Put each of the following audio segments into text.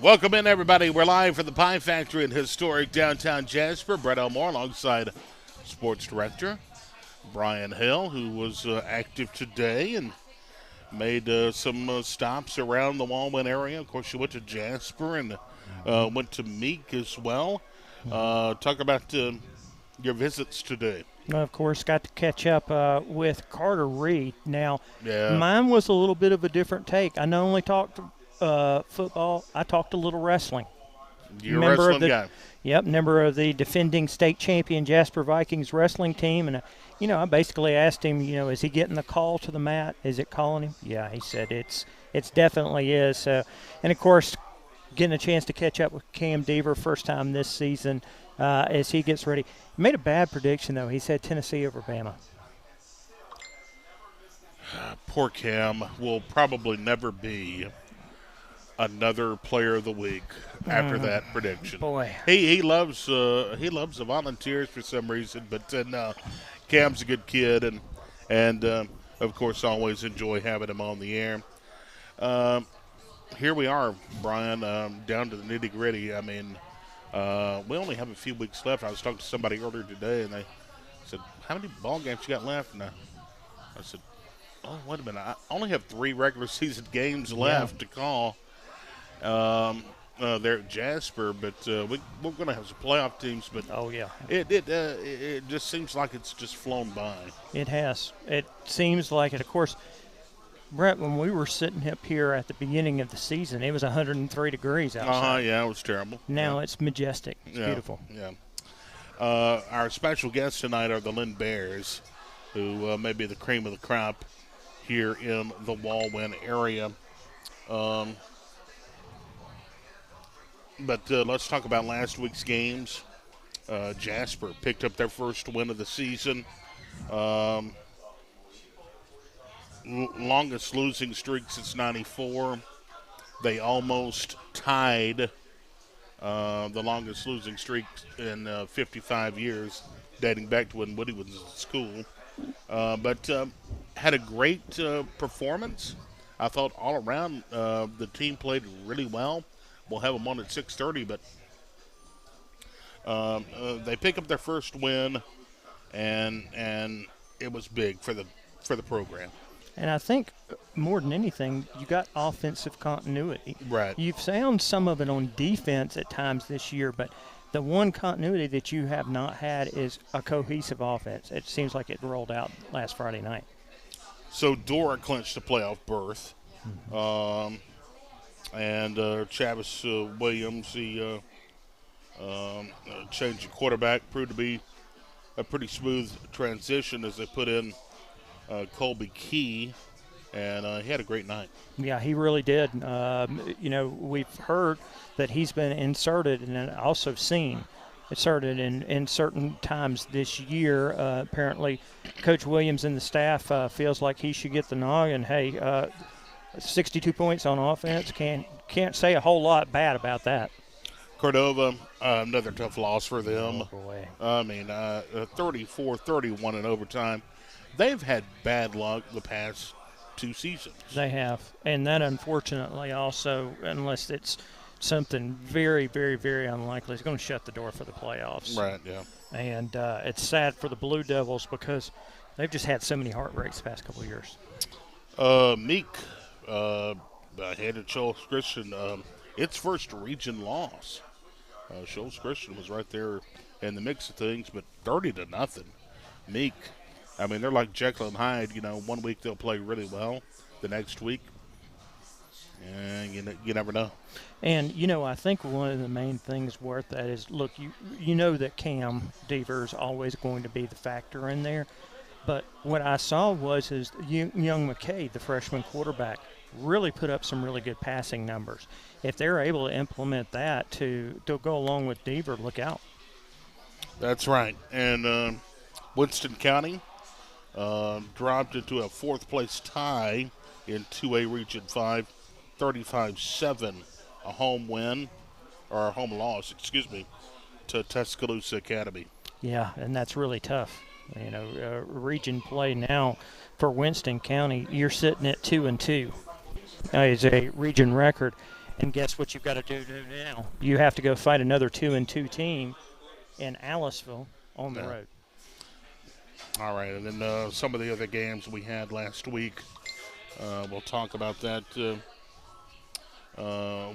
Welcome in, everybody. We're live from the Pie Factory in historic downtown Jasper. Brett Elmore alongside sports director Brian Hill, who was active today and made some stops around the Wal-Win area. Of course, you went to Jasper and went to Meek as well. Talk about your visits today. Of course, got to catch up with Carter Reed. Now, Yeah, mine was a little bit of a different take. I not only talked football, I talked a little wrestling. you're a Member of wrestling the, guy. yep, member of the defending state champion Jasper Vikings wrestling team, and I basically asked him, is he getting the call to the mat? Is it calling him? Yeah, he said it's definitely is. So, and of course, getting a chance to catch up with Cam Deaver first time this season as he gets ready. He made a bad prediction, though. He said Tennessee over Bama. Poor Cam will probably never be another player of the week after that prediction. Boy. He loves the volunteers for some reason, but Cam's a good kid, and of course always enjoy having him on the air. Here we are, Brian, down to the nitty gritty. I mean, we only have a few weeks left. I was talking to somebody earlier today, and they said, "How many ball games you got left?" And I said, "Oh, wait a minute. I only have 3 regular season games left to call." There at Jasper, but we're going to have some playoff teams. But Oh, yeah. it just seems like it's just flown by. It has. It seems like it. Of course, Brett, when we were sitting up here at the beginning of the season, it was 103 degrees outside. Yeah, it was terrible. Now it's majestic. It's beautiful. Yeah. Our special guests tonight are the Lynn Bears, who may be the cream of the crop here in the Wal-Win area. But let's talk about last week's games. Jasper picked up their first win of the season. Longest losing streak since '94. They almost tied the longest losing streak in 55 years, dating back to when Woody was in school. But had a great performance. I thought all around the team played really well. We'll have them on at 6:30, but they pick up their first win, and it was big for the program. And I think more than anything, you got offensive continuity. Right. You've found some of it on defense at times this year, but the one continuity that you have not had is a cohesive offense. It seems like it rolled out last Friday night. So Dora clinched the playoff berth, and Travis Williams, the change of quarterback, proved to be a pretty smooth transition as they put in Colby Key, and he had a great night. Yeah, he really did. We've heard that he's been inserted and also seen inserted in certain times this year. Apparently, Coach Williams and the staff feels like he should get the nod. And hey, 62 points on offense, can't say a whole lot bad about that. Cordova, another tough loss for them. Oh boy. I mean, 34-31 in overtime. They've had bad luck the past 2 seasons. They have, and that unfortunately also, unless it's something very, very, very unlikely, is going to shut the door for the playoffs. Right, yeah. And it's sad for the Blue Devils because they've just had so many heartbreaks the past couple of years. Meek handed Shoals Christian its first region loss. Shoals Christian was right there in the mix of things, but 30-0. Meek, I mean, they're like Jekyll and Hyde. One week they'll play really well, the next week, and you never know. And, I think one of the main things worth that is, look, you know that Cam Deaver is always going to be the factor in there. But what I saw was young McKay, the freshman quarterback, really put up some really good passing numbers. If they're able to implement that to go along with Deaver, look out. That's right. And Winston County dropped into a 4th-place tie in 2A Region 5, 35-7, a home win, or a home loss, to Tuscaloosa Academy. Yeah, and that's really tough. Region play now for Winston County, you're sitting at 2-2 is a region record. And guess what you've got to do now? You have to go fight another 2-2 team in Aliceville on the road. All right, and then some of the other games we had last week. We'll talk about that.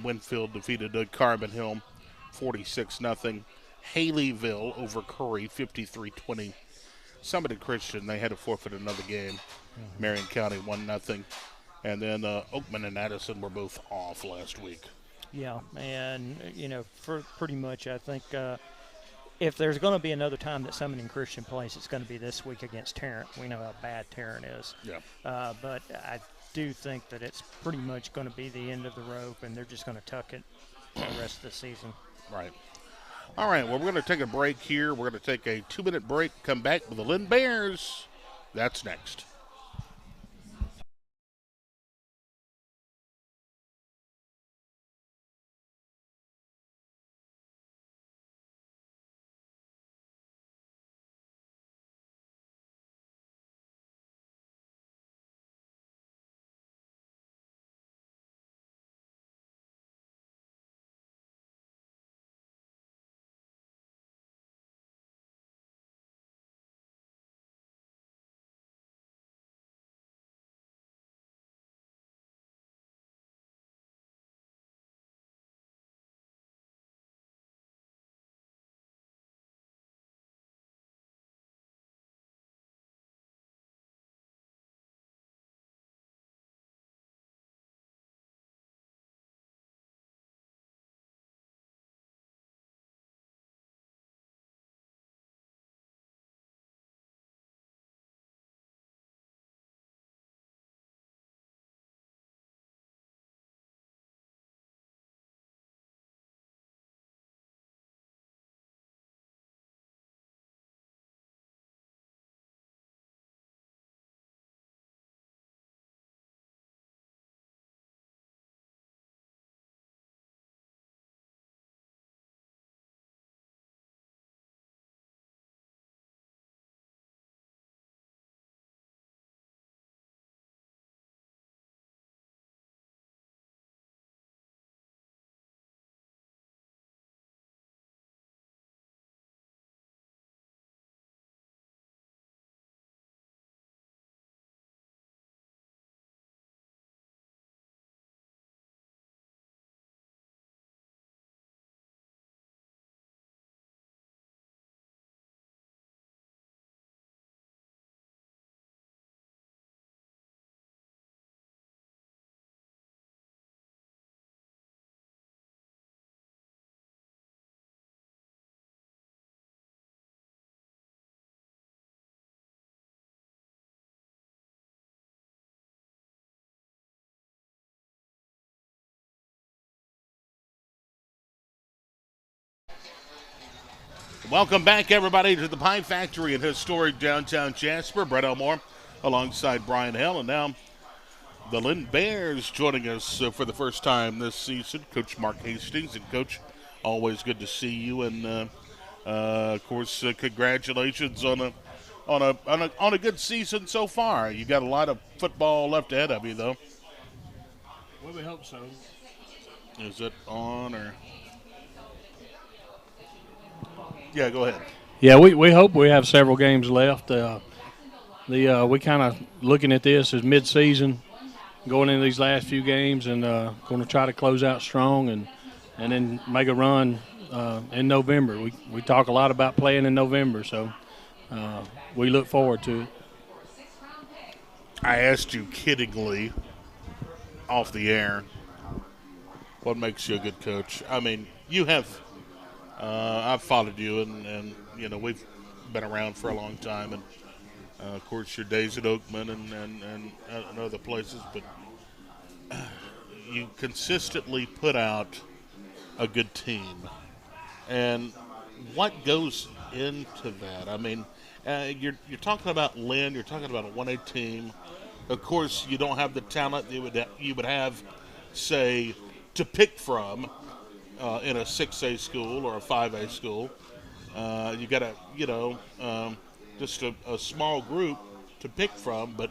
Winfield defeated Carbon Hill 46-0. Haleyville over Curry 53-20. Summit Christian, they had to forfeit another game. Marion County 1-0. And then Oakman and Addison were both off last week. Yeah, and, for pretty much I think if there's going to be another time that Summoning Christian plays, it's going to be this week against Tarrant. We know how bad Tarrant is. Yeah. But I do think that it's pretty much going to be the end of the rope, and they're just going to tuck it for the rest of the season. Right. All right, well, we're going to take a break here. We're going to take a 2-minute break, come back with the Lynn Bears. That's next. Welcome back, everybody, to the Pie Factory in historic downtown Jasper. Brett Elmore alongside Brian Hill. And now the Lynn Bears joining us for the first time this season. Coach Mark Hastings. And, Coach, always good to see you. And, of course, congratulations on a good season so far. You got a lot of football left ahead of you, though. Well, we hope so. Is it on or? Yeah, go ahead. Yeah, we hope we have several games left. We kind of looking at this as mid-season, going into these last few games, and going to try to close out strong and then make a run in November. We talk a lot about playing in November, so we look forward to it. I asked you kiddingly off the air what makes you a good coach. I mean, you have. I've followed you, and we've been around for a long time, and of course your days at Oakman and other places, but you consistently put out a good team. And what goes into that? I mean, you're talking about Lynn, you're talking about a 1A team. Of course, you don't have the talent that you would have, say, to pick from. In a 6A school or a 5A school, you got just a small group to pick from, but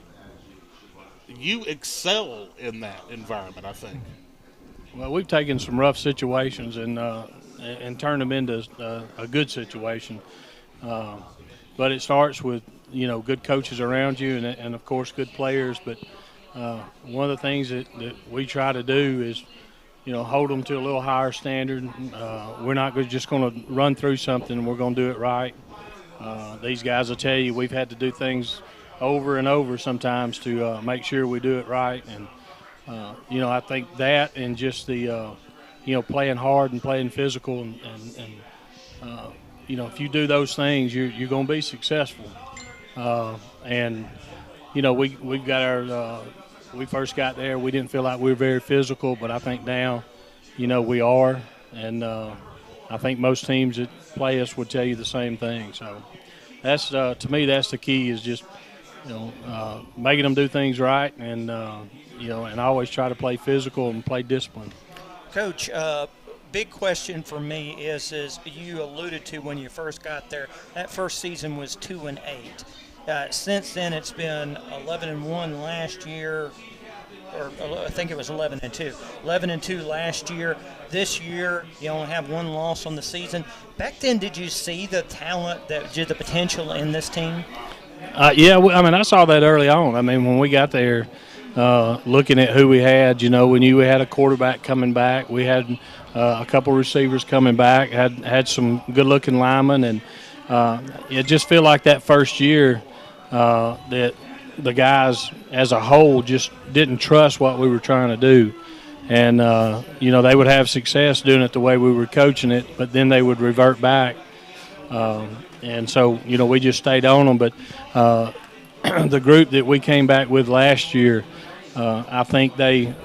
you excel in that environment, I think. Well, we've taken some rough situations and turned them into a good situation. But it starts with good coaches around you and of course good players. But one of the things that we try to do is hold them to a little higher standard. We're not just going to run through something and we're going to do it right. These guys will tell you we've had to do things over and over sometimes to make sure we do it right. And I think that and just the playing hard and playing physical and if you do those things, you're going to be successful. And we've got our we first got there, we didn't feel like we were very physical, but I think now, we are. And I think most teams that play us would tell you the same thing. So that's to me, that's the key is just making them do things right, and and I always try to play physical and play discipline. Coach, big question for me is you alluded to when you first got there, that first season was 2-8. Since then, it's been 11-1 last year, or I think it was 11-2. 11-2 last year. This year, you only have one loss on the season. Back then, did you see the talent, the potential in this team? Yeah, I saw that early on. When we got there, looking at who we had, we knew we had a quarterback coming back. We had a couple receivers coming back, had some good-looking linemen, and it just feel like that first year that the guys as a whole just didn't trust what we were trying to do. And, they would have success doing it the way we were coaching it, but then they would revert back. And so, we just stayed on them. But the group that we came back with last year, I think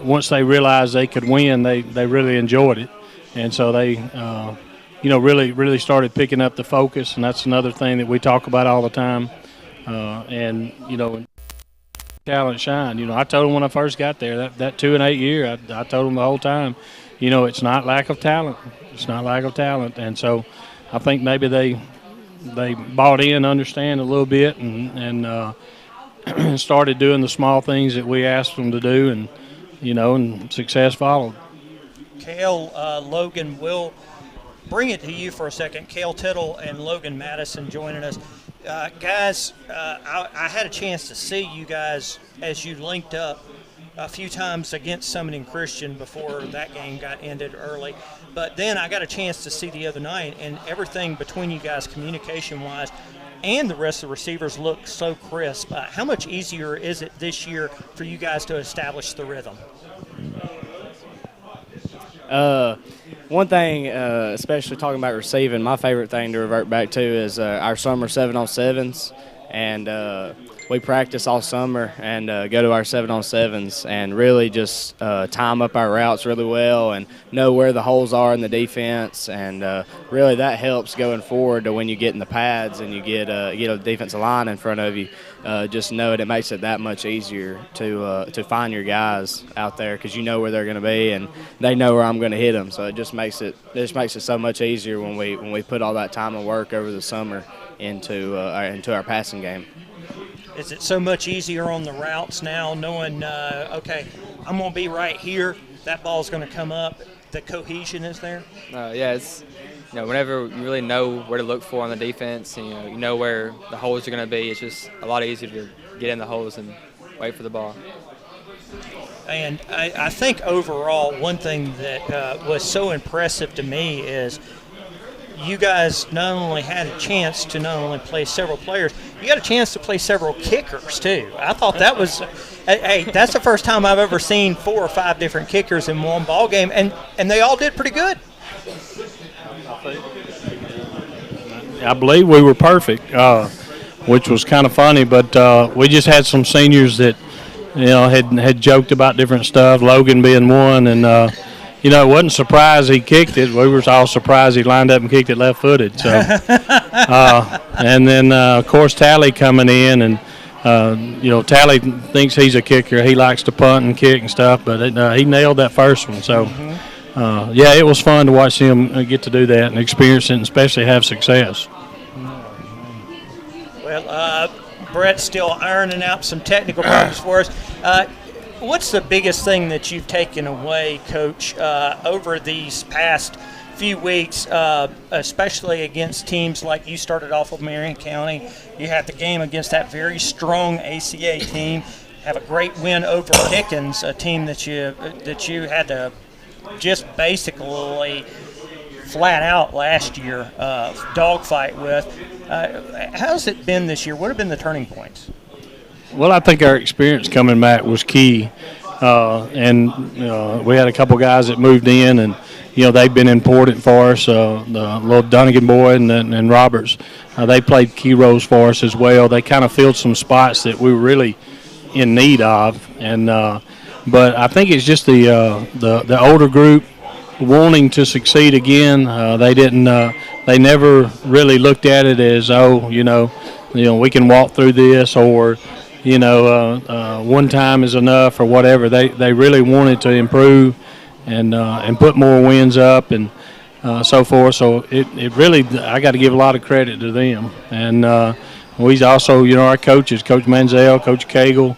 once they realized they could win, they really enjoyed it. And so they, really started picking up the focus, and that's another thing that we talk about all the time. Talent shine. I told them when I first got there, that 2-8 year, I told them the whole time, it's not lack of talent. It's not lack of talent. And so I think maybe they bought in, understand a little bit, and started doing the small things that we asked them to do, and success followed. Cale, Logan, will bring it to you for a second. Cale Tittle and Logan Madison joining us. Guys, I had a chance to see you guys as you linked up a few times against Summoning Christian before that game got ended early. But then I got a chance to see the other night, and everything between you guys communication-wise and the rest of the receivers looked so crisp. How much easier is it this year for you guys to establish the rhythm? One thing, especially talking about receiving, my favorite thing to revert back to is our summer 7-on-7s, and we practice all summer and go to our 7-on-7s and really just time up our routes really well and know where the holes are in the defense, and really that helps going forward to when you get in the pads and you get a defensive line in front of you. Just know it makes it that much easier to find your guys out there because you know where they're going to be and they know where I'm going to hit them. So it just makes it so much easier when we put all that time and work over the summer into our passing game. Is it so much easier on the routes now, knowing okay, I'm going to be right here, that ball's going to come up, the cohesion is there? Yeah, it's whenever you really know where to look for on the defense, and you know where the holes are going to be, it's just a lot easier to get in the holes and wait for the ball. And I think overall, one thing that was so impressive to me is you guys not only had a chance to not only play several players, you got a chance to play several kickers too. I thought that was, hey, that's the first time I've ever seen 4 or 5 different kickers in one ball game, and they all did pretty good. I believe we were perfect, which was kind of funny, but we just had some seniors that had joked about different stuff, Logan being one, and it wasn't surprised he kicked it. We were all surprised he lined up and kicked it left-footed. So, and then of course Tally coming in, and Tally thinks he's a kicker. He likes to punt and kick and stuff, but he nailed that first one. So, yeah, it was fun to watch him get to do that and experience it, and especially have success. Well, Brett's still ironing out some technical problems for us. What's the biggest thing that you've taken away, Coach, over these past few weeks, especially against teams like you started off with Marion County? You had the game against that very strong ACA team. Have a great win over Pickens, a team that you had to just basically flat out last year dogfight with. How's it been this year? What have been the turning points? Well, I think our experience coming back was key, and we had a couple guys that moved in, and they've been important for us. The little Dunnigan boy and Roberts, they played key roles for us as well. They kind of filled some spots that we were really in need of, and but I think it's just the older group wanting to succeed again. They didn't. They never really looked at it as we can walk through this, or one time is enough, or whatever. They really wanted to improve and put more wins up and so forth. So it really, I got to give a lot of credit to them. And we also, our coaches, Coach Manziel, Coach Cagle,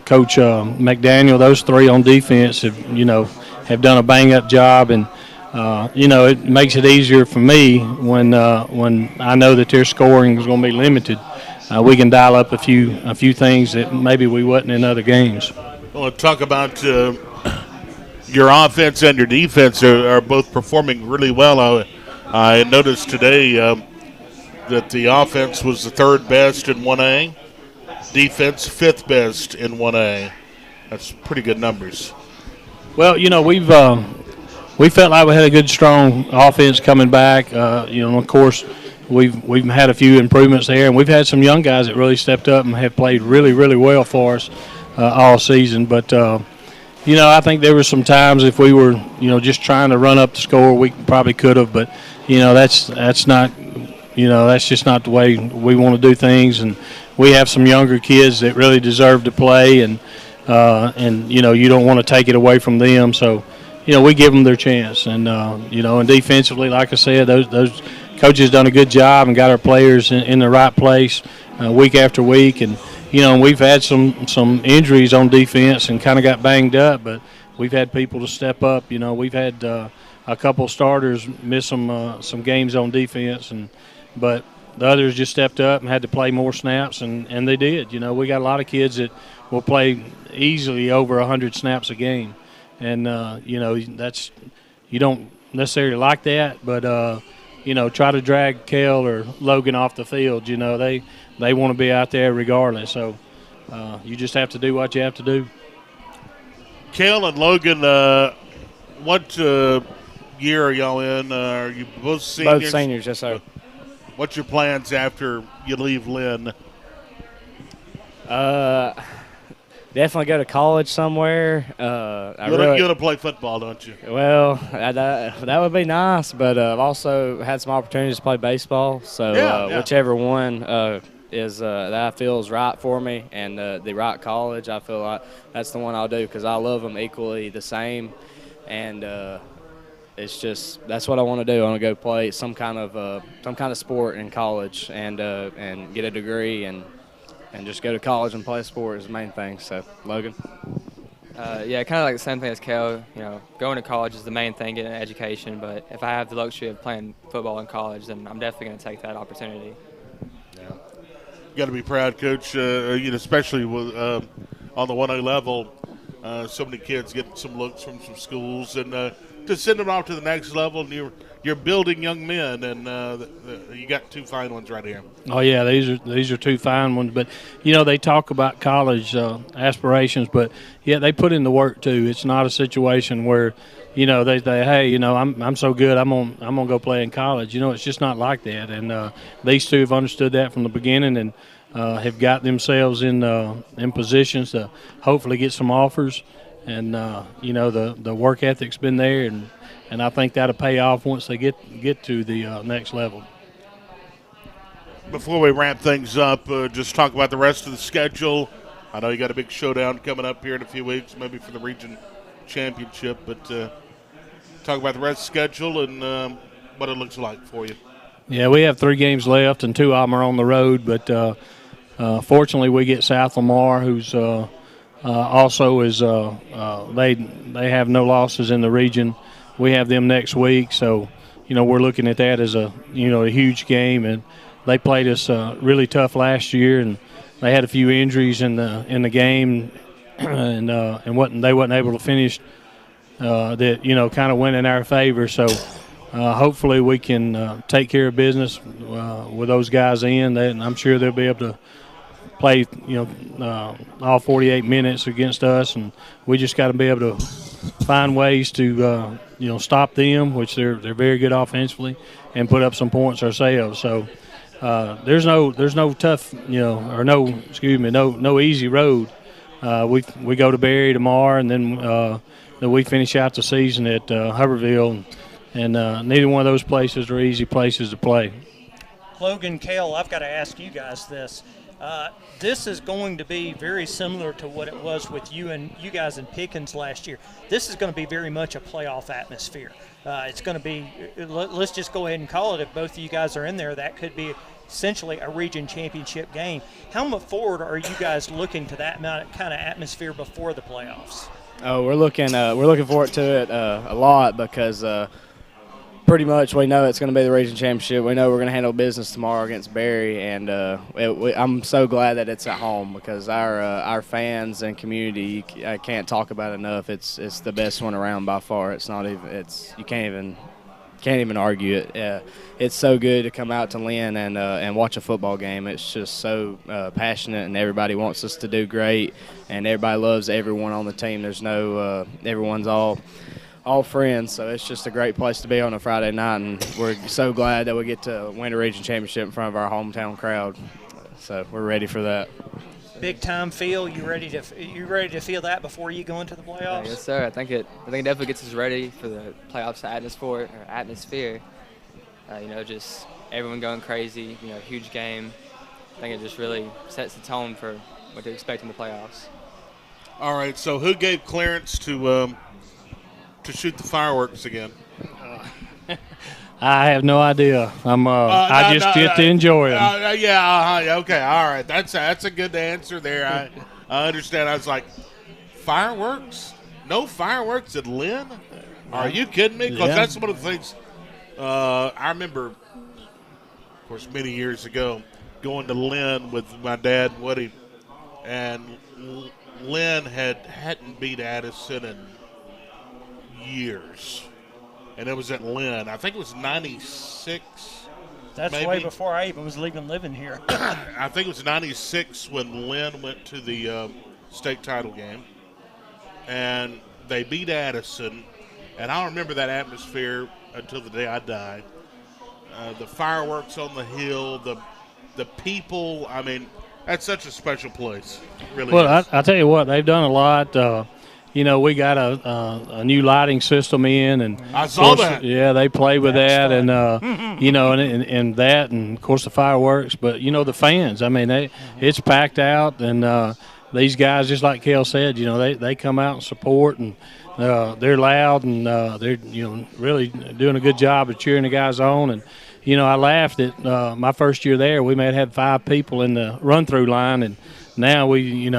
Coach McDaniel, those three on defense have done a bang-up job. And it makes it easier for me when I know that their scoring is going to be limited. We can dial up a few things that maybe we wasn't in other games. Well, talk about your offense and your defense are both performing really well. I noticed today that the offense was the third best in 1A, defense fifth best in 1A. That's pretty good numbers. Well, we felt like we had a good, strong offense coming back. Of course, we've had a few improvements there, and we've had some young guys that really stepped up and have played really, really well for us all season. But I think there were some times if we were just trying to run up the score, we probably could have. But that's not that's just not the way we want to do things. And we have some younger kids that really deserve to play, and you don't want to take it away from them. So we give them their chance. And and defensively, like I said, those coaches done a good job and got our players in the right place week after week. And we've had some injuries on defense and kind of got banged up, but we've had people to step up. We've had a couple starters miss some games on defense, but the others just stepped up and had to play more snaps, and they did. We got a lot of kids that will play easily over 100 snaps a game, and that's, you don't necessarily like that, but try to drag Kel or Logan off the field. They want to be out there regardless. So you just have to do what you have to do. Kel and Logan, what year are y'all in? Are you both seniors? Both seniors, yes, sir. What's your plans after you leave Lynn? Definitely go to college somewhere. You're going to play football, don't you? Well, that would be nice, but I've also had some opportunities to play baseball. So whichever one is that I feel is right for me and the right college, I feel like that's the one I'll do because I love them equally the same. And it's just that's what I want to do. I want to go play some kind of sport in college and get a degree and just go to college and play a sport is the main thing. So, Logan? Yeah, kind of like the same thing as Kel. Going to college is the main thing, getting an education. But if I have the luxury of playing football in college, then I'm definitely going to take that opportunity. Yeah, you got to be proud, Coach. Especially with on the 1A level, so many kids getting some looks from some schools, and to send them off to the next level. And you're building young men, and you got two fine ones right here. Oh yeah, these are two fine ones. But they talk about college aspirations, but they put in the work too. It's not a situation where they say, hey, I'm so good, I'm gonna go play in college. It's just not like that. And these two have understood that from the beginning and have got themselves in positions to hopefully get some offers. And the work ethic's been there, and I think that'll pay off once they get to the next level. Before we wrap things up, just talk about the rest of the schedule. I know you got a big showdown coming up here in a few weeks, maybe for the region championship, but talk about the rest of the schedule and what it looks like for you. Yeah, we have 3 games left, and 2 of them are on the road, but fortunately we get South Lamar, who's also is they have no losses in the region. We have them next week, so we're looking at that as a a huge game. And they played us really tough last year, and they had a few injuries in the game, and they wasn't able to finish. That kind of went in our favor. So hopefully we can take care of business with those guys in. And I'm sure they'll be able to play all 48 minutes against us, and we just got to be able to find ways to stop them, which they're very good offensively, and put up some points ourselves. So there's no tough no easy road. We go to Barry tomorrow, and then we finish out the season at Hubbardville, and neither one of those places are easy places to play. Logan, Cale, I've got to ask you guys this. This is going to be very similar to what it was with you guys in Pickens last year. This is going to be very much a playoff atmosphere. It's going to be, let's just go ahead and call it, if both of you guys are in there, that could be essentially a region championship game. How much forward are you guys looking to that kind of atmosphere before the playoffs? Oh, we're looking forward to it a lot because pretty much we know it's going to be the region championship. We know we're going to handle business tomorrow against Barry, and I'm so glad that it's at home because our fans and community, I can't talk about it enough. It's the best one around by far. It's not even you can't even argue it. It's so good to come out to Lynn and watch a football game. It's just so passionate, and everybody wants us to do great, and everybody loves everyone on the team. There's no everyone's all friends, so it's just a great place to be on a Friday night, and we're so glad that we get to win a region championship in front of our hometown crowd. So we're ready for that. Big time feel. You ready to feel that before you go into the playoffs? Yes, sir. I think it definitely gets us ready for the playoffs atmosphere. Just everyone going crazy. Huge game. I think it just really sets the tone for what to expect in the playoffs. All right. So who gave clearance to shoot the fireworks again? I have no idea. I just get to enjoy them. Okay, all right. That's a good answer there. I understand. I was like, fireworks? No fireworks at Lynn? Are you kidding me? Because that's one of the things I remember, of course, many years ago, going to Lynn with my dad, Woody, and Lynn hadn't beat Addison in years. And it was at Lynn. I think it was 96. That's maybe. Way before I even was living here. I think it was 96 when Lynn went to the state title game. And they beat Addison. And I'll remember that atmosphere until the day I die. The fireworks on the hill, the people. I mean, that's such a special place. It really is. I tell you what, they've done a lot. We got a new lighting system in, and I saw that. Yeah, they play with that, and and that, and of course the fireworks. But the fans. I mean, it's packed out, and these guys, just like Kel said, they come out and support, and they're loud, and they're really doing a good job of cheering the guys on. And I laughed at my first year there. We may have had 5 people in the run-through line, and now we,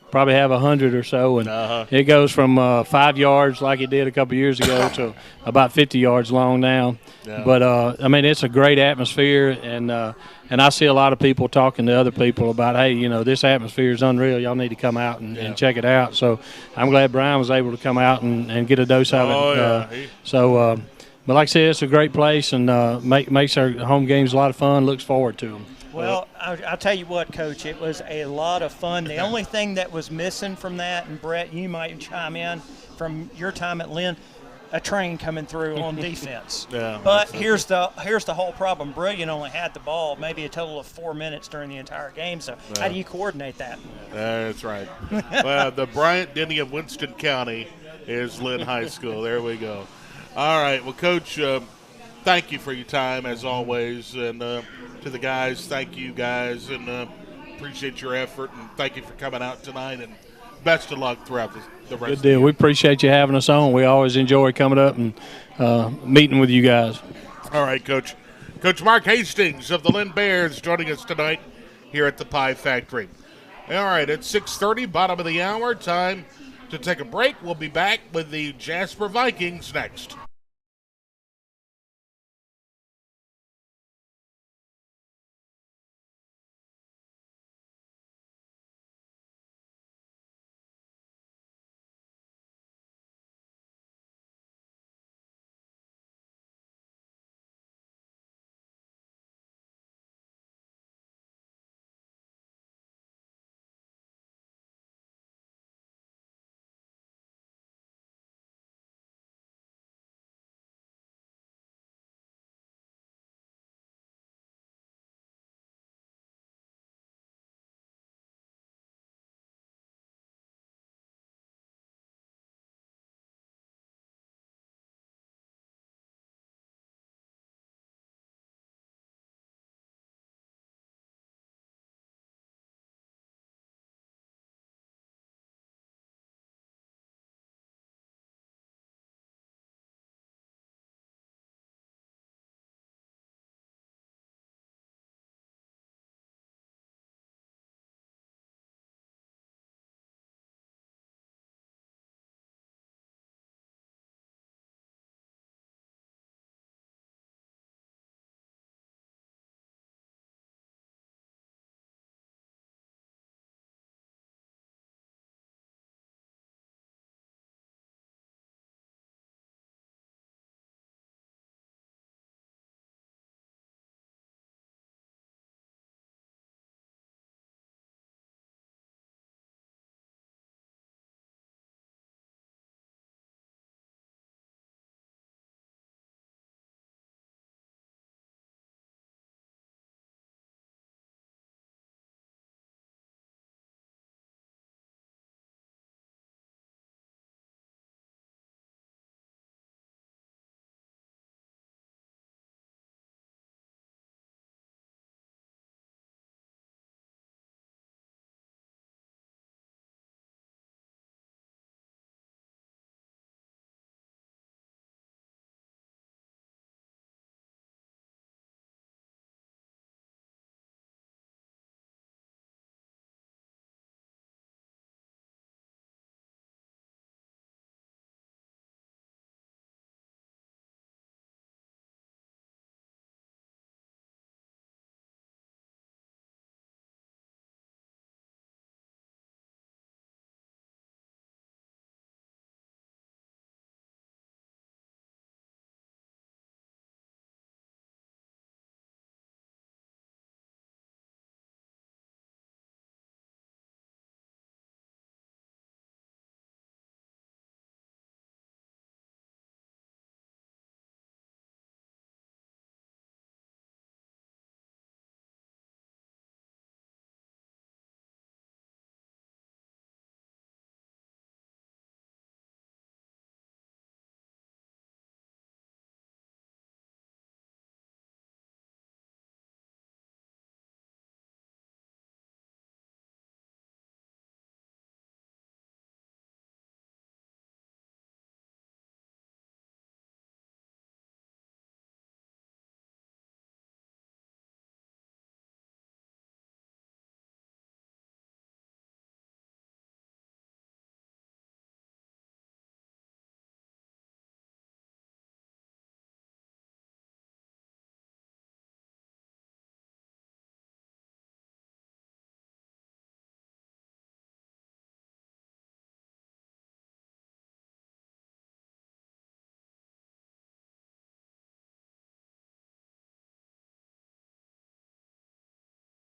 probably have 100 or so, and it goes from 5 yards like it did a couple years ago to about 50 yards long now. Yeah. But I mean, it's a great atmosphere, and I see a lot of people talking to other people about, hey, this atmosphere is unreal. Y'all need to come out and check it out. So I'm glad Brian was able to come out and get a dose of it. But like I said, it's a great place, and makes our home games a lot of fun. Looks forward to them. Well, I'll tell you what, Coach, it was a lot of fun. The only thing that was missing from that, and Brett, you might chime in from your time at Lynn, a train coming through on defense. But here's the whole problem. Brilliant only had the ball maybe a total of 4 minutes during the entire game. So how do you coordinate that? That's right. Well, the Bryant Denny of Winston County is Lynn High School. There we go. All right. Well, Coach, thank you for your time as always, and to the guys, thank you guys, and appreciate your effort, and thank you for coming out tonight, and best of luck throughout the rest of the year. We appreciate you having us on. We always enjoy coming up and meeting with you guys. All right, Coach. Coach Mark Hastings of the Lynn Bears joining us tonight here at the Pie Factory. All right, it's 6:30, bottom of the hour. Time to take a break. We'll be back with the Jasper Vikings next.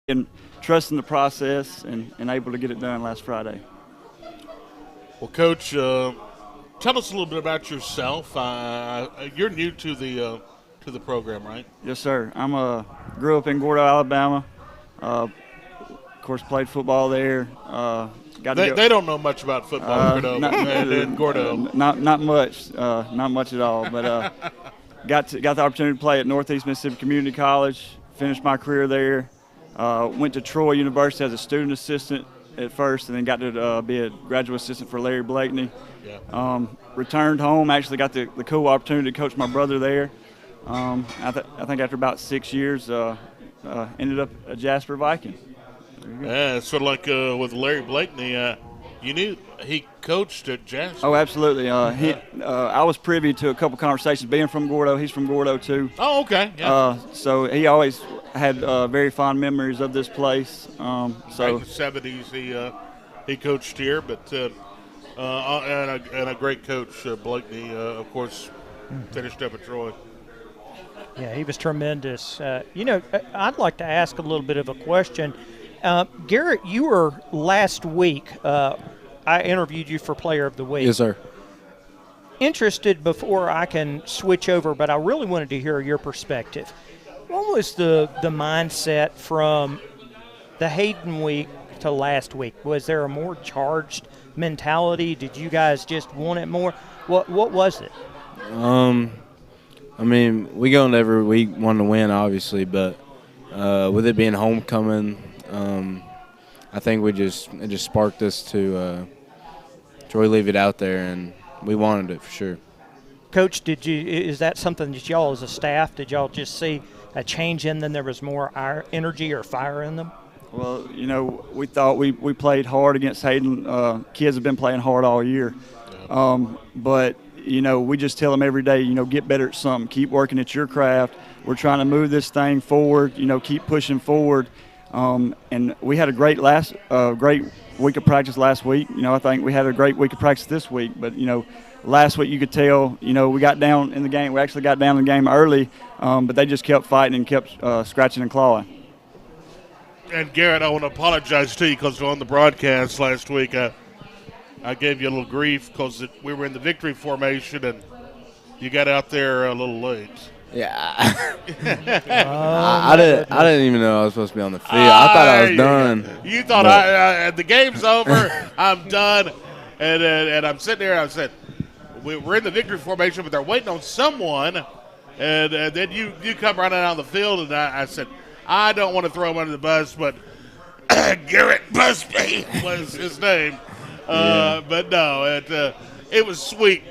And trusting the process and able to get it done last Friday. Well, Coach, tell us a little bit about yourself. You're new to the program, right? Yes, sir. Grew up in Gordo, Alabama. Of course, played football there. They don't know much about football in Gordo. Not much at all. But got the opportunity to play at Northeast Mississippi Community College. Finished my career there. Went to Troy University as a student assistant at first, and then got to be a graduate assistant for Larry Blakeney. Yeah. Returned home, actually got the cool opportunity to coach my brother there. I think after about 6 years, ended up a Jasper Viking. Yeah, it's sort of like with Larry Blakeney. You knew he coached at Jasper. Oh, absolutely. I was privy to a couple conversations. Being from Gordo, he's from Gordo too. Oh, okay. Yeah. So he always had very fond memories of this place. Back in the 70s, he coached here, but and a great coach, Blakeney, of course, finished up at Troy. Yeah, he was tremendous. I'd like to ask a little bit of a question. Garrett, you were last week. I interviewed you for Player of the Week. Yes, sir. Interested before I can switch over, but I really wanted to hear your perspective. What was the mindset from the Hayden week to last week? Was there a more charged mentality? Did you guys just want it more? What was it? I mean, we go into every week wanting to win, obviously, but with it being homecoming, I think it just sparked us to really leave it out there, and we wanted it for sure. Coach, is that something that y'all as a staff, did y'all just see a change in them? There was more energy or fire in them? Well, we thought we played hard against Hayden. Kids have been playing hard all year. But, we just tell them every day, get better at something. Keep working at your craft. We're trying to move this thing forward, keep pushing forward. And we had a great week of practice last week. I think we had a great week of practice this week. But, last week you could tell, we got down in the game. We actually got down in the game early, but they just kept fighting and kept scratching and clawing. And, Garrett, I want to apologize to you because on the broadcast last week I gave you a little grief because we were in the victory formation and you got out there a little late. Yeah. I didn't even know I was supposed to be on the field. I thought I was done. You thought the game's over, I'm done. And I'm sitting there and I said, we're in the victory formation, but they're waiting on someone. And then you come running out on the field, and I said, I don't want to throw him under the bus, but Garrett Busby was his name. But no, it was sweet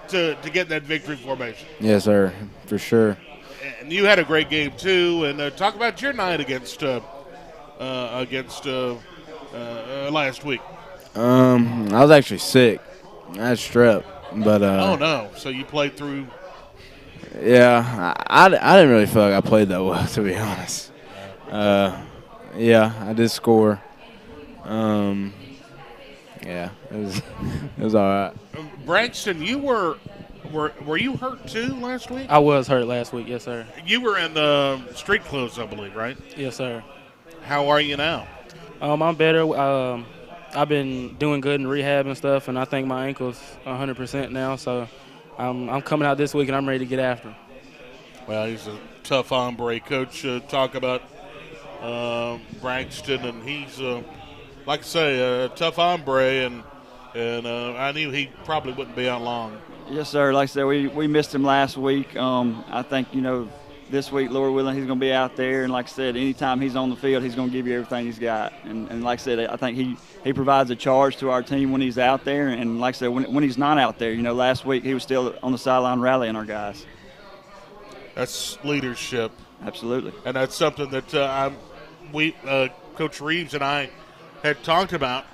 to get that victory formation. Yes, sir, for sure. And you had a great game too. And talk about your night against last week. I was actually sick. I had strep, but oh no! So you played through. Yeah, I didn't really feel like I played that well, to be honest. Yeah, I did score. Yeah, it was all right. Braxton, you were you hurt too last week? I was hurt last week, yes, sir. You were in the street clothes, I believe, right? Yes, sir. How are you now? I'm better. I've been doing good in rehab and stuff, and I think my ankle's 100% now. So I'm coming out this week, and I'm ready to get after. Well, he's a tough hombre, Coach. Talk about Braxton, and he's like I say, a tough hombre, and I knew he probably wouldn't be out long. Yes, sir. Like I said, we missed him last week. I think, this week, Lord willing, he's going to be out there. And like I said, anytime he's on the field, he's going to give you everything he's got. And like I said, I think he provides a charge to our team when he's out there. And like I said, when he's not out there, last week he was still on the sideline rallying our guys. That's leadership. Absolutely. And that's something that Coach Reeves and I had talked about,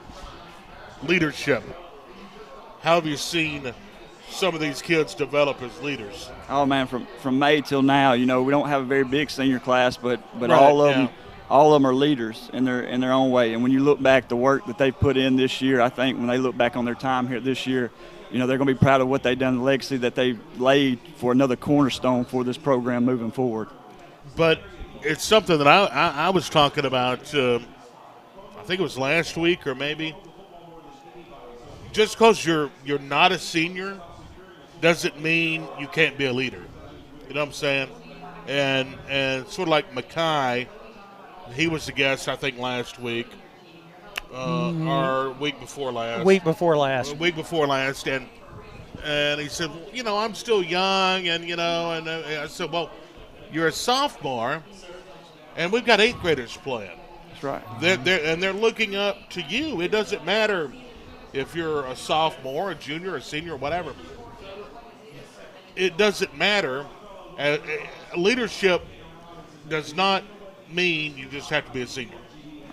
leadership. How have you seen some of these kids develop as leaders? Oh man, from May till now, we don't have a very big senior class, but right, all of them are leaders in their own way. And when you look back the work that they've put in this year, I think when they look back on their time here this year, they're going to be proud of what they've done, the legacy that they've laid for another cornerstone for this program moving forward. But it's something that I was talking about. I think it was last week or maybe. Just because you're not a senior doesn't mean you can't be a leader. You know what I'm saying? And sort of like Mackay, he was the guest, I think, last week. Or week before last. Week before last. And he said, I'm still young, and I said, well, you're a sophomore, and we've got 8th graders playing. That's right. They're looking up to you. It doesn't matter if you're a sophomore, a junior, a senior, or whatever. It doesn't matter. Leadership does not mean you just have to be a senior.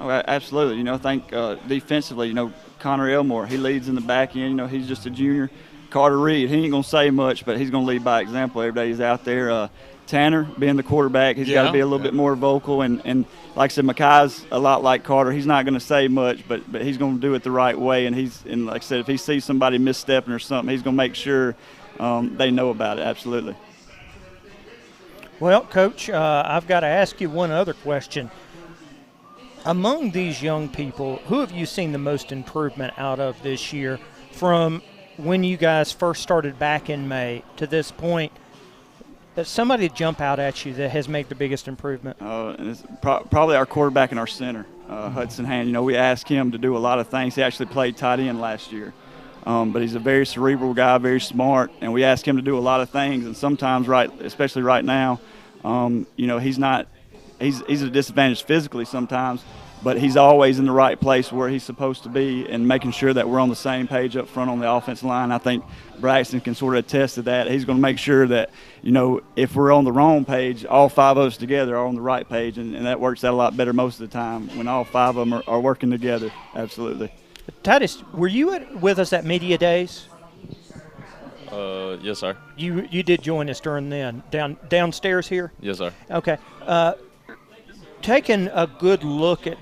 Oh, absolutely. I think defensively, Connor Elmore, he leads in the back end. He's just a junior. Carter Reed, he ain't going to say much, but he's going to lead by example every day he's out there. Tanner, being the quarterback, he's got to be a little bit more vocal. And like I said, Makai's a lot like Carter. He's not going to say much, but he's going to do it the right way. And like I said, if he sees somebody misstepping or something, he's going to make sure they know about it. Absolutely. Well, Coach, I've got to ask you one other question. Among these young people, who have you seen the most improvement out of this year from when you guys first started back in May to this point? Does somebody jump out at you that has made the biggest improvement? And it's probably our quarterback and our center, Hudson Hand. We asked him to do a lot of things. He actually played tight end last year. But he's a very cerebral guy, very smart, and we ask him to do a lot of things. And sometimes, especially right now, he's at a disadvantage physically sometimes, but he's always in the right place where he's supposed to be and making sure that we're on the same page up front on the offensive line. I think Braxton can sort of attest to that. He's going to make sure that, if we're on the wrong page, all five of us together are on the right page, and that works out a lot better most of the time when all five of them are working together. Absolutely. Titus, were you with us at Media Days? Yes, sir. You did join us during then, downstairs here? Yes, sir. Okay. Taking a good look at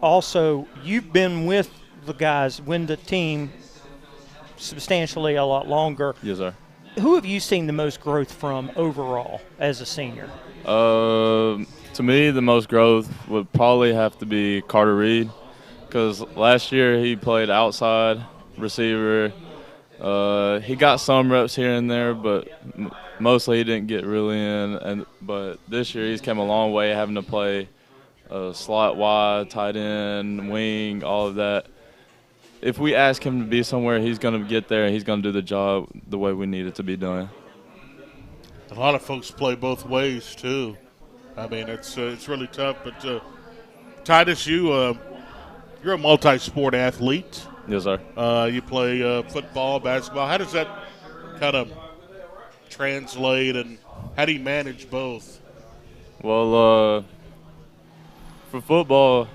also, you've been with the guys when the team substantially a lot longer. Yes, sir. Who have you seen the most growth from overall as a senior? To me, the most growth would probably have to be Carter Reed, because last year he played outside receiver. He got some reps here and there, but mostly he didn't get really in. But this year he's come a long way, having to play slot wide, tight end, wing, all of that. If we ask him to be somewhere, he's going to get there and he's going to do the job the way we need it to be done. A lot of folks play both ways too. I mean, it's really tough. But Titus, you're a multi-sport athlete. Yes, sir. You play football, basketball. How does that kind of translate, and how do you manage both? Well, for football,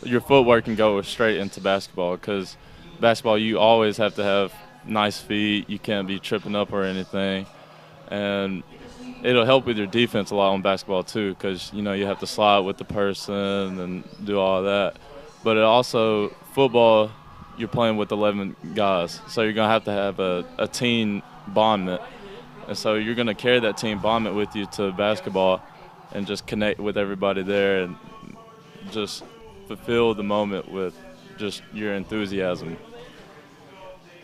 your footwork can go straight into basketball, because basketball you always have to have nice feet. You can't be tripping up or anything. And it'll help with your defense a lot on basketball too, because, you have to slide with the person and do all that. But it also, football, you're playing with 11 guys, so you're going to have a team bondment. And so you're going to carry that team bondment with you to basketball and just connect with everybody there and just fulfill the moment with just your enthusiasm.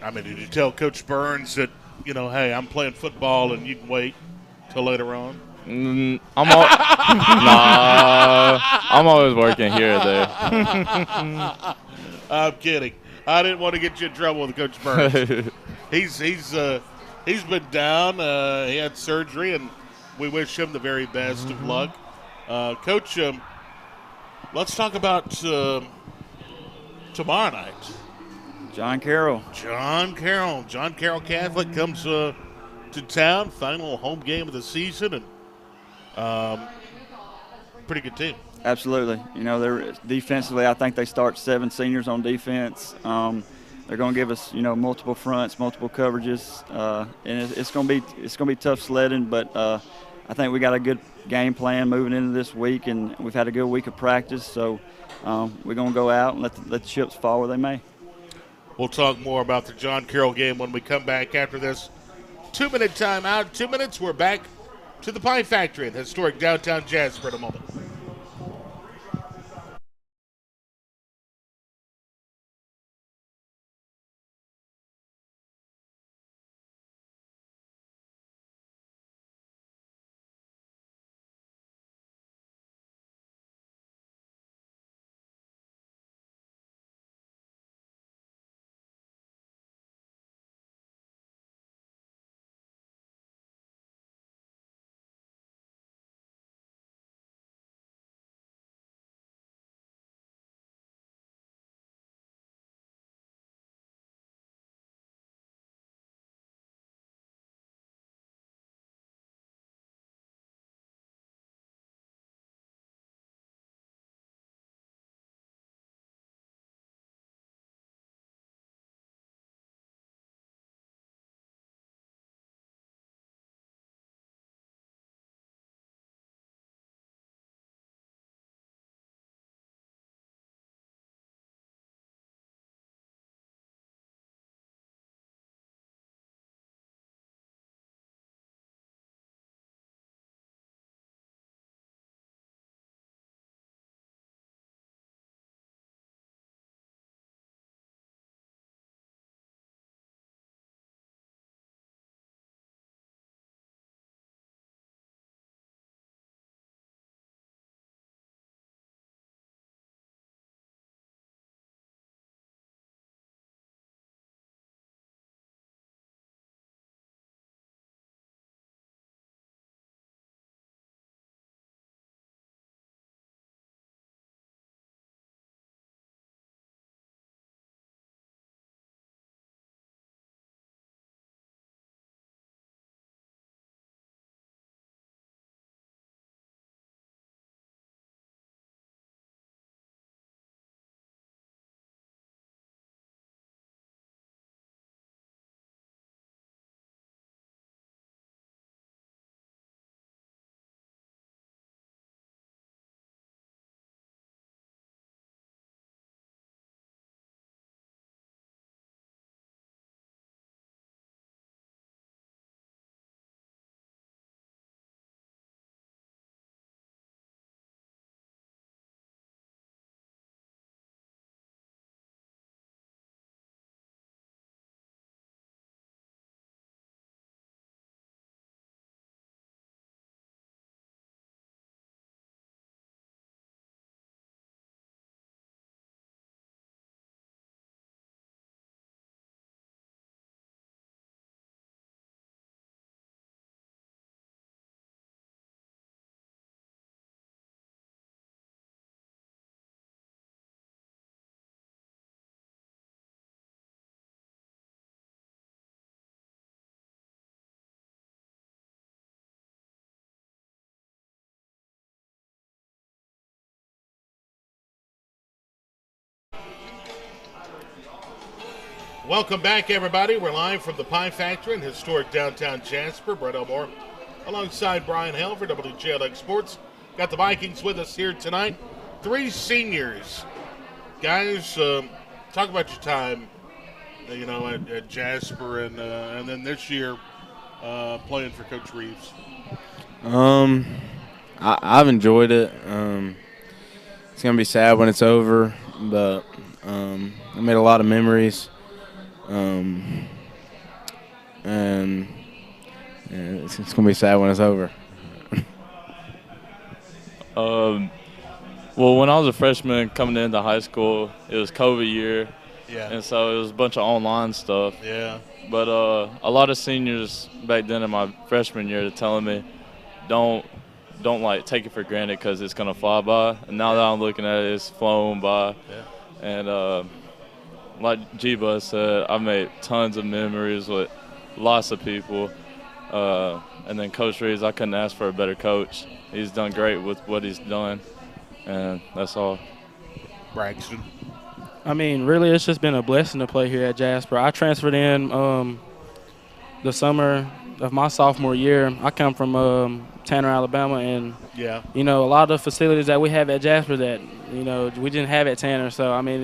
I mean, did you tell Coach Burns that, hey, I'm playing football and you can wait till later on? I'm always working here or there. I'm kidding. I didn't want to get you in trouble with Coach Burns. He's been down. He had surgery, and we wish him the very best of luck. Coach, let's talk about tomorrow night. John Carroll Catholic comes to town. Final home game of the season, and pretty good team. Absolutely. They're defensively, I think they start 7 seniors on defense. They're going to give us, multiple fronts, multiple coverages, and it's going to be tough sledding. But I think we got a good game plan moving into this week, and we've had a good week of practice. So we're going to go out and let the chips fall where they may. We'll talk more about the John Carroll game when we come back after this 2-minute timeout. 2 minutes, we're back to the Pie Factory in historic downtown Jasper in a moment. Welcome back, everybody. We're live from the Pie Factory in historic downtown Jasper. Brett Elmore alongside Brian Hale for WJLX Sports. Got the Vikings with us here tonight. 3 seniors. Guys, talk about your time, at Jasper and then this year playing for Coach Reeves. I've enjoyed it. It's going to be sad when it's over, but I made a lot of memories. And it's going to be sad when it's over. Well, when I was a freshman coming into high school, it was COVID year. Yeah. And so it was a bunch of online stuff. Yeah. But a lot of seniors back then in my freshman year are telling me, don't like take it for granted because it's gonna fly by. And now that I'm looking at it, it's flown by. Yeah. And like G-Bus said, I made tons of memories with lots of people. And then Coach Reeves, I couldn't ask for a better coach. He's done great with what he's done, and that's all. Braxton. I mean, really, it's just been a blessing to play here at Jasper. I transferred in the summer of my sophomore year. I come from Tanner, Alabama, and yeah, a lot of the facilities that we have at Jasper that we didn't have at Tanner. So I mean,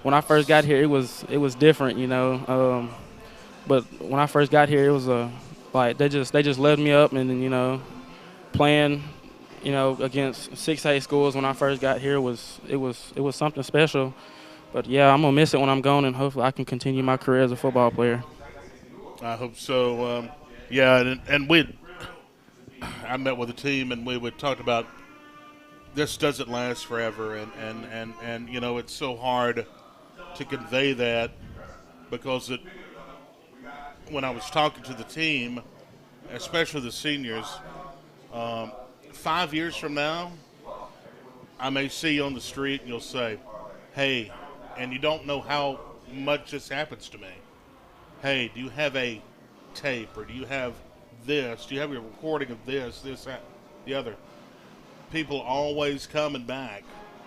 when I first got here, it was different, but when I first got here, it was like they just led me up, and then playing against 6A schools when I first got here was something special. But yeah, I'm gonna miss it when I'm gone, and hopefully I can continue my career as a football player. I hope so. I met with a team, and we would talk about this doesn't last forever, and it's so hard to convey that because when I was talking to the team, especially the seniors, 5 years from now, I may see you on the street and you'll say, hey, and you don't know how much this happens to me. Hey, do you have a tape, or do you have this? Do you have a recording of this, that, the other? People always coming back,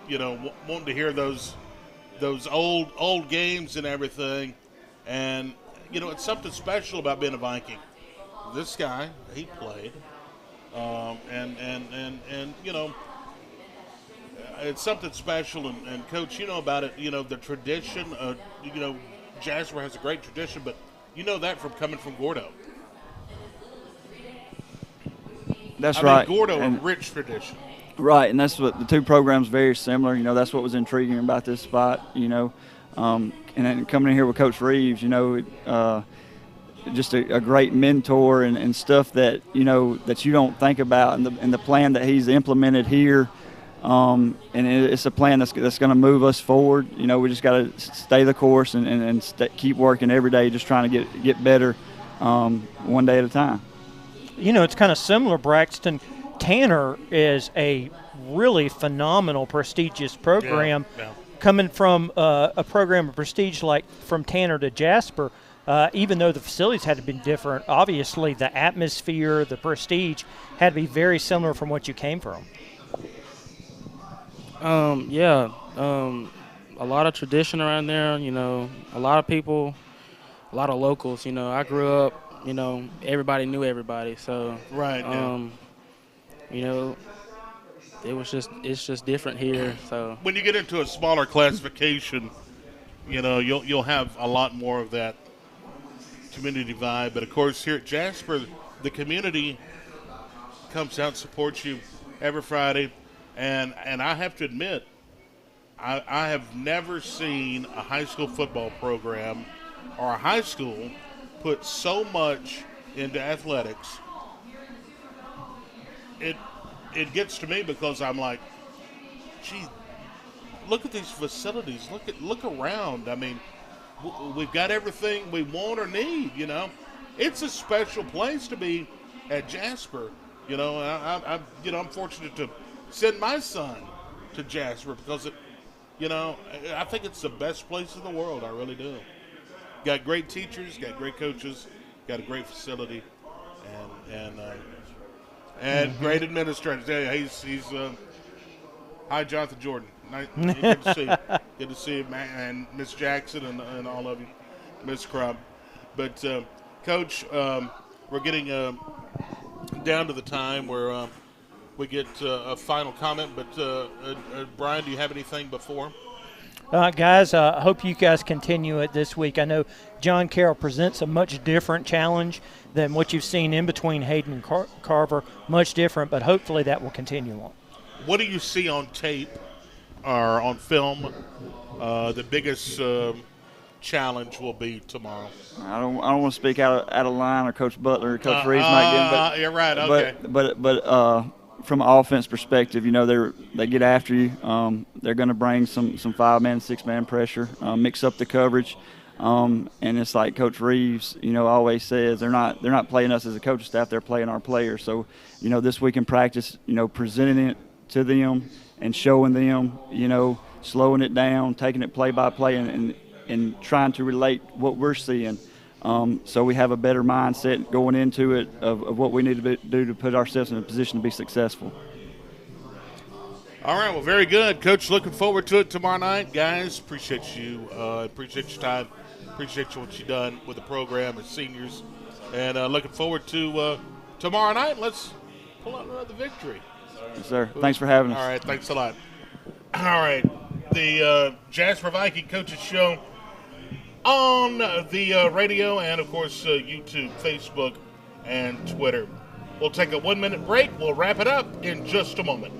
wanting to hear those old games and everything. And, it's something special about being a Viking. This guy, he played. It's something special, and Coach, about it, the tradition, Jasper has a great tradition, but that from coming from Gordo. That's right. Gordo, a rich tradition. Right, and that's what the two programs very similar. That's what was intriguing about this spot, and then coming in here with Coach Reeves, just a great mentor and stuff that that you don't think about, and the plan that he's implemented here, and it's a plan that's going to move us forward. We just got to stay the course and keep working every day, just trying to get better, one day at a time. It's kind of similar, Braxton. Tanner is a really phenomenal, prestigious program. Yeah. Coming from a program of prestige like from Tanner to Jasper. Even though the facilities had to be different, obviously the atmosphere, the prestige had to be very similar from what you came from. A lot of tradition around there, a lot of people, a lot of locals. I grew up, everybody knew everybody. So, right. it's just different here. So when you get into a smaller classification, you'll have a lot more of that community vibe. But of course, here at Jasper, the community comes out and supports you every Friday, and I have to admit, I have never seen a high school football program or a high school put so much into athletics. It gets to me because I'm like, gee, look at these facilities. Look around. I mean, we've got everything we want or need, It's a special place to be at Jasper, I'm fortunate to send my son to Jasper because I think it's the best place in the world. I really do. Got great teachers, got great coaches, got a great facility, and great administrators. Yeah, he's hi, Jonathan Jordan. Good to see you. Good to see you, man, and Miss Jackson and all of you. Miss Crump. But, Coach, we're getting down to the time where we get a final comment. But, Brian, do you have anything before? Guys, I hope you guys continue it this week. I know John Carroll presents a much different challenge than what you've seen in between Hayden and Carver. Much different, but hopefully that will continue on. What do you see on tape or on film the biggest challenge will be tomorrow? I don't want to speak out of line, or Coach Butler or Coach Reeves might get, but you're right. Okay. But from an offense perspective, they get after you. They're going to bring some 5-man, 6-man pressure, mix up the coverage, and it's like Coach Reeves, always says they're not playing us as a coaching staff. They're playing our players. So, this week in practice, presenting it to them and showing them, slowing it down, taking it play by play, and trying to relate what we're seeing. So we have a better mindset going into it of what we need to do to put ourselves in a position to be successful. All right, well, very good. Coach, looking forward to it tomorrow night. Guys, appreciate you. Appreciate your time. Appreciate what you've done with the program as seniors. And looking forward to tomorrow night. Let's pull out another victory. Yes, sir. Thanks for having us. All right, thanks a lot. All right, the Jasper Viking Coaches Show on the radio and, of course, YouTube, Facebook, and Twitter. We'll take a 1-minute break. We'll wrap it up in just a moment.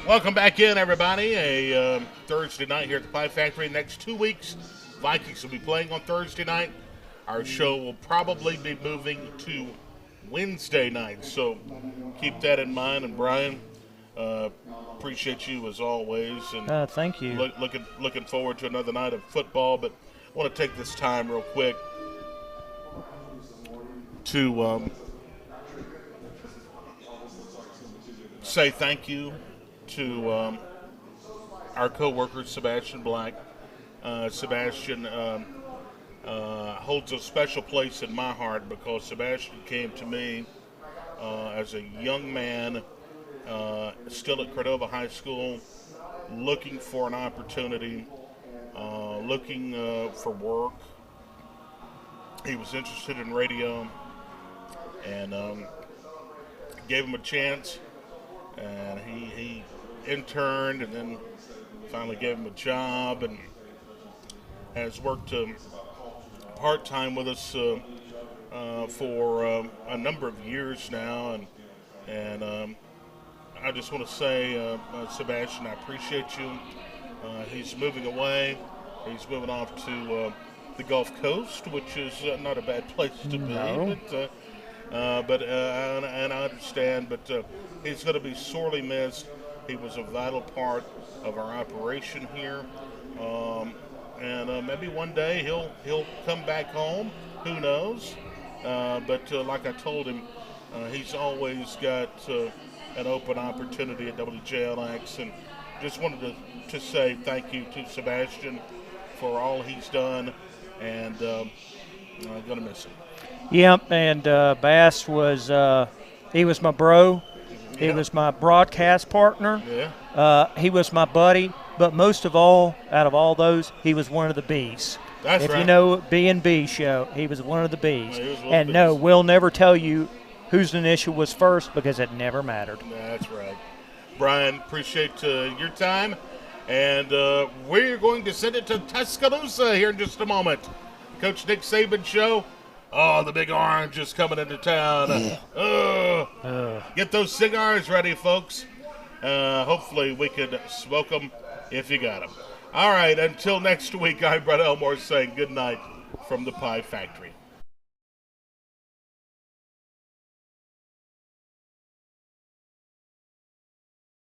Welcome back in, everybody. A Thursday night here at the Pie Factory. Next 2 weeks, Vikings will be playing on Thursday night. Our show will probably be moving to Wednesday night, so keep that in mind. And Brian, appreciate you as always. And thank you. Looking forward to another night of football. But I want to take this time real quick to say thank you to our co-worker, Sebastian Black. Sebastian holds a special place in my heart because Sebastian came to me as a young man, still at Cordova High School, looking for an opportunity, looking for work. He was interested in radio, and gave him a chance, and he interned and then finally gave him a job and has worked part-time with us for a number of years now, and I just want to say, Sebastian, I appreciate you. He's moving away. He's moving off to the Gulf Coast, which is not a bad place to be. And I understand, but he's going to be sorely missed. He was a vital part of our operation here, and maybe one day he'll come back home. Who knows? But like I told him, he's always got an open opportunity at WJLX, and just wanted to say thank you to Sebastian for all he's done, and I'm going to miss him. Yep, and Bass was he was my bro. He was my broadcast partner. Yeah. He was my buddy. But most of all, out of all those, he was one of the Bs. That's if right. you know B&B show, he was one of the Bs. He was one of And the no, Bs. we'll never tell you whose initial was first because it never mattered. That's right. Brian, appreciate your time. And we're going to send it to Tuscaloosa here in just a moment. Coach Nick Saban show. Oh, the big orange is coming into town. Get those cigars ready, folks. Hopefully we can smoke them if you got them. All right, until next week, I'm Brett Elmore saying good night from the Pie Factory.